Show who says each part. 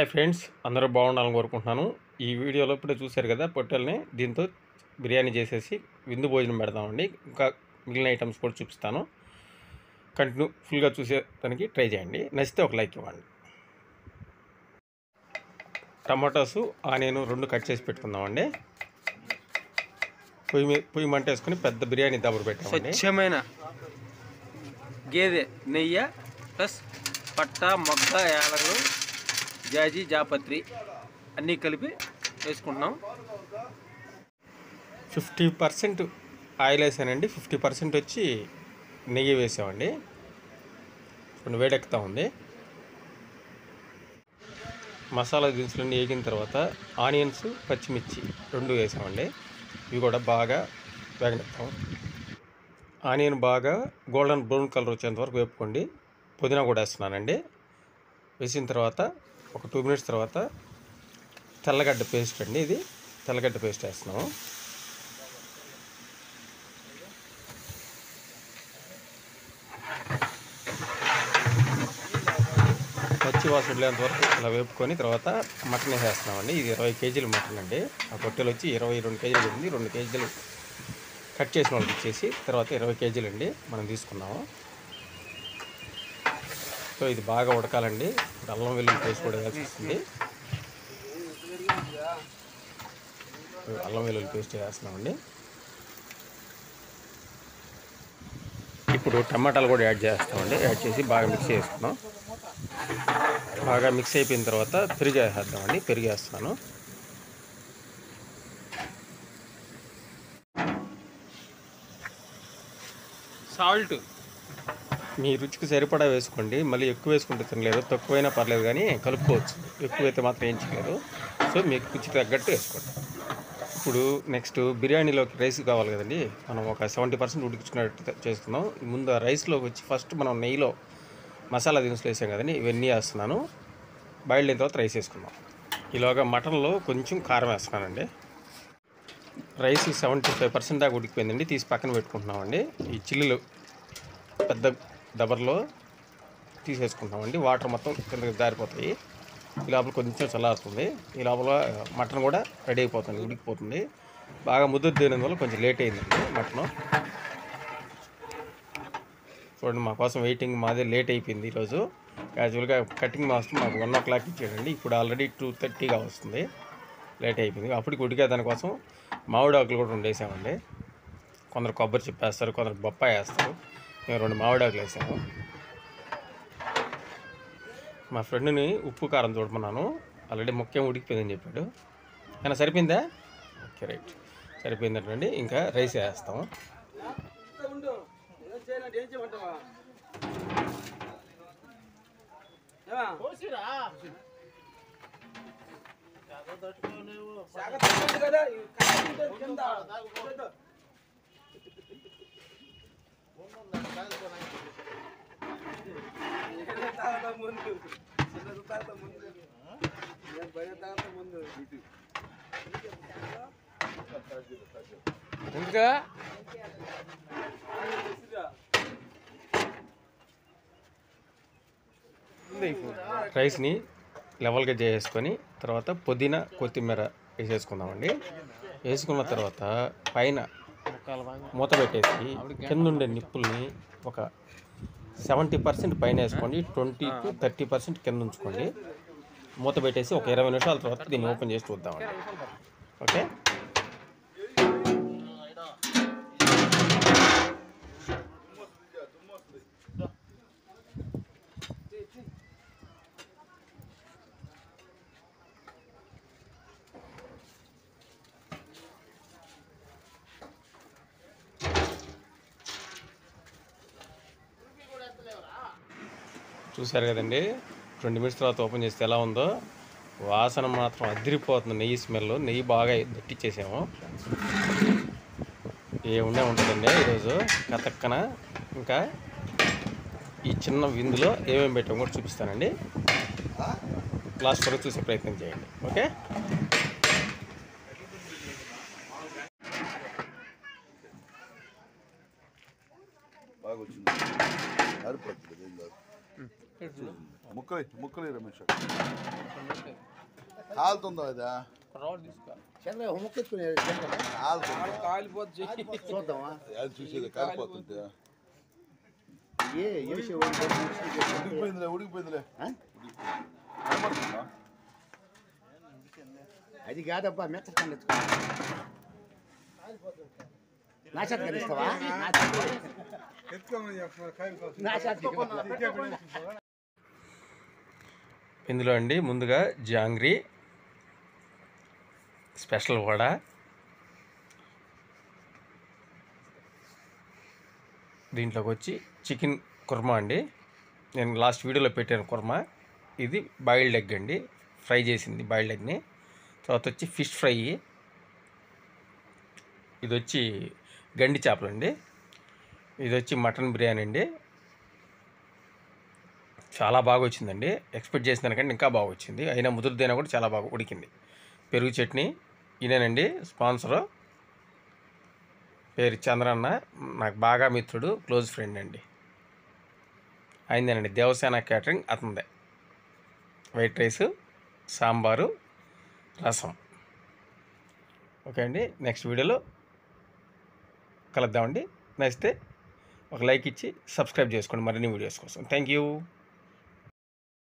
Speaker 1: Hi friends, అందరూ బాగుండాలని కోరుకుంటున్నాను. ఈ వీడియోలో ఇప్పుడే చూశారు కదా పొట్టెల్ని. దీంతో బిర్యానీ చేసేసి విందు భోజనం పెడతామండి. ఇంకా మిగిలిన ఐటమ్స్ కూడా చూపిస్తాను. కంటిన్యూ ఫుల్గా చూసేదానికి ట్రై చేయండి. నచ్చితే ఒక లైక్ ఇవ్వండి. టమాటోసు, ఆనియన్ 2 కట్ చేసి పెట్టుకుందామండి. పొయ్యి మంట వేసుకొని పెద్ద బిర్యానీ దబ్బరు పెట్టామండి.
Speaker 2: స్వచ్ఛమైన గేదె నెయ్యి ప్లస్ పట్ట, మొగ్గ, యాలకులు, జాజి, జాపత్రి అన్నీ కలిపి వేసుకుంటున్నాం.
Speaker 1: 50% ఆయిల్ వేసానండి, 50% వచ్చి నెయ్యి వేసామండి. కొన్ని వేడెక్కుతూ ఉంది. మసాలా దినుసులన్నీ వేగిన తర్వాత ఆనియన్స్, పచ్చిమిర్చి 2 వేసామండి. ఇవి కూడా బాగా వేగనిస్తాం. ఆనియన్ బాగా గోల్డెన్ బ్రౌన్ కలర్ వచ్చేంత వరకు వేపుకోండి. పుదీనా కూడా వేస్తున్నానండి. వేసిన తర్వాత ఒక 2 మినిట్స్ తర్వాత తెల్లగడ్డ పేస్ట్ అండి, ఇది తెల్లగడ్డ పేస్ట్ వేస్తున్నాము. పచ్చి వాసన వెళ్ళేంత వరకు ఇలా వేపుకొని తర్వాత మటన్ వేసేస్తున్నామండి. ఇది 20 కేజీలు మటన్ అండి. ఆ పొట్టెలు వచ్చి 22 కేజీలు ఉంది. 2 కేజీలు కట్ చేసిన వాళ్ళకి ఇచ్చేసి తర్వాత 20 కేజీలు అండి మనం తీసుకున్నాము. సో ఇది బాగా ఉడకాలండి. అల్లం వెల్లుల్లి పేస్ట్ కూడా వేయాల్సి వస్తుంది. అల్లం వెల్లుల్లి పేస్ట్ వేస్తున్నామండి. ఇప్పుడు టమాటాలు కూడా యాడ్ చేస్తామండి. యాడ్ చేసి బాగా మిక్స్ చేసుకున్నాం. బాగా మిక్స్ అయిపోయిన తర్వాత పెరుగు వేసేద్దామండి. పెరుగు వేస్తున్నాను.
Speaker 2: సాల్ట్
Speaker 1: మీ రుచికి సరిపడా వేసుకోండి. మళ్ళీ ఎక్కువ వేసుకుంటే తినలేదు, తక్కువైనా పర్లేదు కానీ కలుపుకోవచ్చు. ఎక్కువైతే మాత్రం ఏం చేయలేదు. సో మీకు రుచి తగ్గట్టు వేసుకోండి. ఇప్పుడు నెక్స్ట్ బిర్యానీలోకి రైస్ కావాలి కదండి. మనం ఒక 70% ఉడికించుకున్నట్టు చేసుకుందాం. ముందు ఆ రైస్లోకి వచ్చి ఫస్ట్ మనం నెయ్యిలో మసాలా దినుసులు వేసాం కదండి, ఇవన్నీ వేస్తున్నాను. బాయిల్డ్ అయిన తర్వాత రైస్ వేసుకుందాం. ఈలోగా మటన్లో కొంచెం కారం వేస్తున్నానండి. రైస్ 75% దాకా ఉడికిపోయిందండి. తీసి పక్కన పెట్టుకుంటున్నామండి. ఈ చిల్లులు పెద్ద దబర్లో తీసేసుకుంటామండి. వాటర్ మొత్తం కిందకి జారిపోతాయి. ఈ లోపల కొంచెం చల్లారుతుంది. ఈ లోపల మటన్ కూడా రెడీ అయిపోతుంది, ఉడికిపోతుంది. బాగా ముద్ద తినేందువల్ల కొంచెం లేట్ అయిందండి మటను. చూడండి, మా కోసం వెయిటింగ్ మాదే లేట్ అయిపోయింది ఈరోజు. యాక్చువల్గా కటింగ్ మాస్టర్ మాకు 1 o'clock ఇచ్చాడండి. ఇప్పుడు ఆల్రెడీ 2:30గా వస్తుంది. లేట్ అయిపోయింది. అప్పటికి ఉడికే దానికోసం మామిడి ఆకులు కూడా 2 వేసామండి. కొందరు కొబ్బరి చిప్ప వేస్తారు, కొందరు బొప్పాయి వేస్తారు. మేము 2 మామిడాకులు వేసాము. మా ఫ్రెండ్ని ఉప్పు కారం చూడమన్నాను. ఆల్రెడీ ముఖ్యం ఉడికిపోయిందని చెప్పాడు. కానీ సరిపోయిందా? ఓకే, రైట్, సరిపోయిందండి. ఇంకా రైస్ వేస్తాము.
Speaker 2: ఇంకా
Speaker 1: రైస్ని లెవెల్గా చేసుకొని తర్వాత పుదీనా, కొత్తిమీర వేసేసుకుందామండి. వేసుకున్న తర్వాత పైన మూత పెట్టేసి కింద ఉండే నిప్పుల్ని ఒక 70% పైన వేసుకోండి. 20 to 30% కింద ఉంచుకోండి. మూత పెట్టేసి ఒక 20 నిమిషాల తర్వాత దీన్ని ఓపెన్ చేసి చూద్దామండి. ఓకే, చూసారు కదండి. 20 మినిట్స్ తర్వాత ఓపెన్ చేస్తే ఎలా ఉందో. వాసన మాత్రం అదిరిపోతుంది. నెయ్యి స్మెల్, నెయ్యి బాగా దట్టిచ్చేసాము. ఏముండే ఉంటుందండి ఈరోజు కతక్కన. ఇంకా ఈ చిన్న విందులో ఏమేమి పెట్టాము కూడా చూపిస్తానండి. లాస్ట్ వరకు చూసే ప్రయత్నం చేయండి. ఓకే,
Speaker 3: బాగా వచ్చింది. ముక్క ముక్కలు రమేష్ కాలుతుందో అదా
Speaker 2: రాడ్ తీసుకో
Speaker 3: కాలుతుంది
Speaker 2: కాలిపోద్ది
Speaker 4: చూద్దామా
Speaker 3: అది చూసేది కాలిపోతుంటే
Speaker 4: ఏసి
Speaker 3: ఉడికిపోయిందిలే
Speaker 4: అది కాదబ్బా మెత్తకండి నా చేత కనిస్తావా నా చేత
Speaker 1: ఇందులో అండి ముందుగా జాంగ్రీ స్పెషల్ వడ, దీంట్లోకి వచ్చి చికెన్ కుర్మా అండి. నేను లాస్ట్ వీడియోలో పెట్టాను కుర్మా. ఇది బాయిల్డ్ ఎగ్ అండి, ఫ్రై చేసింది బాయిల్డ్ ఎగ్ని. తర్వాత వచ్చి ఫిష్ ఫ్రై, ఇది వచ్చి గండి చేపలు అండి. ఇది వచ్చి మటన్ బిర్యానీ అండి. చాలా బాగా వచ్చిందండి, ఎక్స్పెక్ట్ చేసిన దానికంటే ఇంకా బాగా వచ్చింది. అయినా ముదురుదైనా కూడా చాలా బాగా ఉడికింది. పెరుగు చట్నీ ఈయనేనండి స్పాన్సరు, పేరు చంద్రన్న, నాకు బాగా మిత్రుడు, క్లోజ్ ఫ్రెండ్ అండి. అయిందేనండి దేవసేన క్యాటరింగ్, అతనిదే. White rice, sambar, rasam. Okay అండి, నెక్స్ట్ వీడియోలో కలుద్దామండి. నచ్చితే ఒక లైక్ ఇచ్చి సబ్స్క్రైబ్ చేసుకోండి మరిన్ని వీడియోస్ కోసం. Thank you.